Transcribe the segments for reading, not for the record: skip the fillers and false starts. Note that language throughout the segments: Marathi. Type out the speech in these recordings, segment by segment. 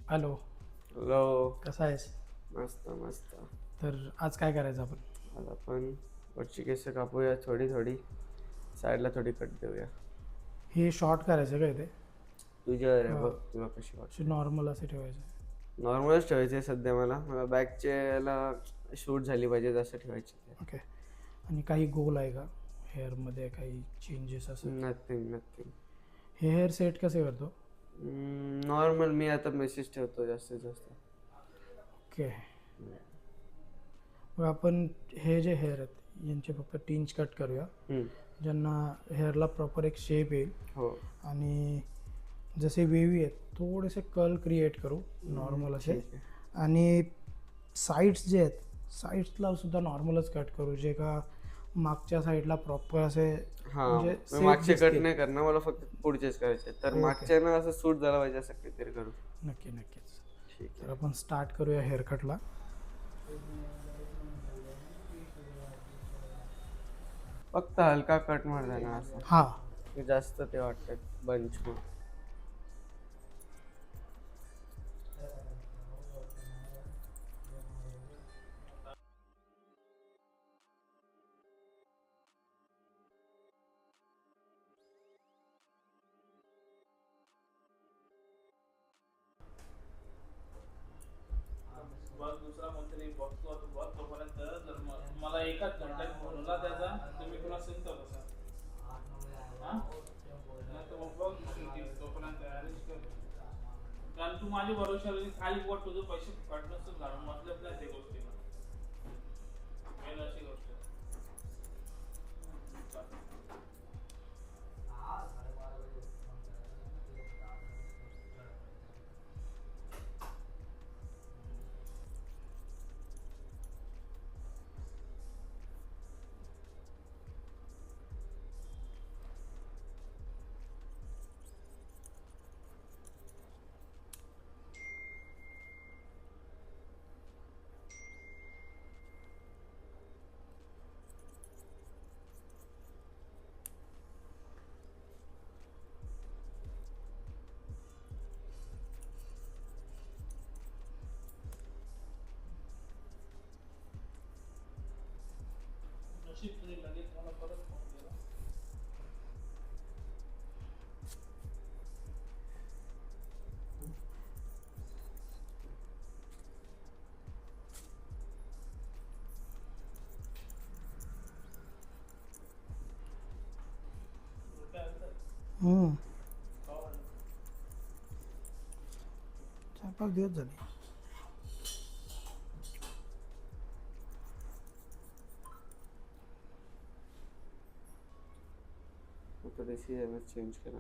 हॅलो. हॅलो. कसा आहेस? मस्त मस्त. तर आज काय करायचं आपण? आज आपण वरची केस कापूया, थोडी थोडी साईडला थोडी कट देऊया. हे शॉर्ट करायचं काय ते? तुझ्यावर आहे बघ, तुला कशी वाटते. नॉर्मल असं ठेवायचं? नॉर्मलच ठेवायचे सध्या. मला बॅकचे याला शूट झाली पाहिजे तसं ठेवायचे ते. ओके. आणि काही गोल आहे का हेअरमध्ये, काही चेंजेस असं? Nothing nothing. हे हेअर सेट कसे करतो? नॉर्मल मी आता मेसेज ठेवतो जास्तीत जास्त. ओके. मग आपण हे जे हेअर आहेत यांचे फक्त 3 इंच कट करूया, ज्यांना हेअरला प्रॉपर एक शेप येईल. हो. आणि जसे वेवी आहेत थोडेसे कर्ल क्रिएट करू नॉर्मल असे. आणि साईड्स जे आहेत साईड्सला सुद्धा नॉर्मलच कट करू, जे का मागच्या साईडला प्रॉपर असे म्हणजे मागचे कट नाही करणार, मला फक्त पुढचेच करायचे. तर मागच्या ना असं सूट झाला पाहिजे असं काहीतरी करू. नक्कीच. ठीक आहे. तर आपण स्टार्ट करूया हेअर कटला. फक्त हलका कट मारता ना असं. हां. जास्त ते वाटतं बंच मग. दुसरा कोणतरी बघतो बघ तोपर्यंत जर मला एकाच घंट्यात बनवला त्याचा तुम्ही तुला सांगतो तसा. नाही तर मग बघ तोपर्यंत अरेंज कर, कारण तू माझी भरोशावर खाली पोट तुझं पैसे काढणंच झालं मतलब नाही ते गोष्टीला. मेन अशी गोष्ट. लगेच मला परत फोन केला. चार 5 दिवस झाले. थोडीशी चेंज करा.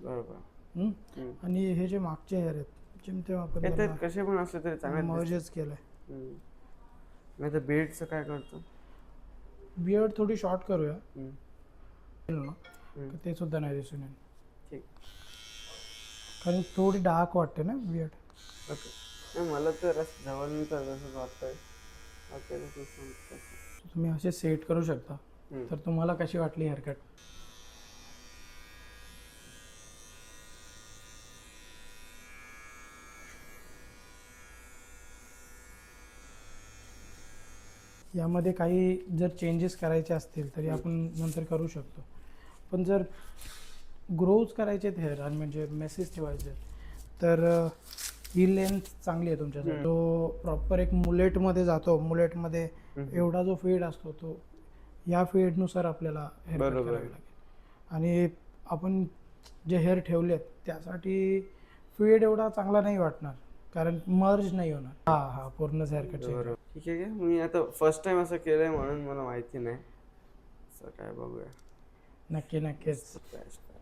बरोबर. आणि हे जे मागचे हेअर आहेत चिमटे आपण कसे पण असले तरी चांगले मर्जच केलंय. नाही तर बीडचं काय करतो? बियर्ड थोडी शॉर्ट करूया ते सुद्धा नाही दिसून येईल. ठीक. कारण थोडी डार्क वाटते ना बियर्ड. ओके. मला तर जवळनंतर तसंच वाटतंय. तुम्ही असे सेट करू शकता. तर तुम्हाला कशी वाटली हेअरकट? यामध्ये काही जर चेंजेस करायचे असतील तरी आपण नंतर करू शकतो. पण जर ग्रोज करायचे हेअर आणि म्हणजे मेसेज ठेवायचे तर ही लेंथ चांगली आहे तुमच्यासाठी. तो प्रॉपर एक मुलेटमध्ये जातो. मुलेटमध्ये एवढा जो फेड असतो तो या फेडनुसार आपल्याला हेअर कट करावी लागेल. आणि आपण जे हेअर ठेवलेत त्यासाठी फेड एवढा चांगला नाही वाटणार. कारण मर्ज नाही होणार. हा पूर्णच हेअरकट बरोबर. ठीक आहे का? मी आता फर्स्ट टाइम असं केलंय म्हणून मला माहिती नाही. असं काय बघूया. नक्कीच. Best.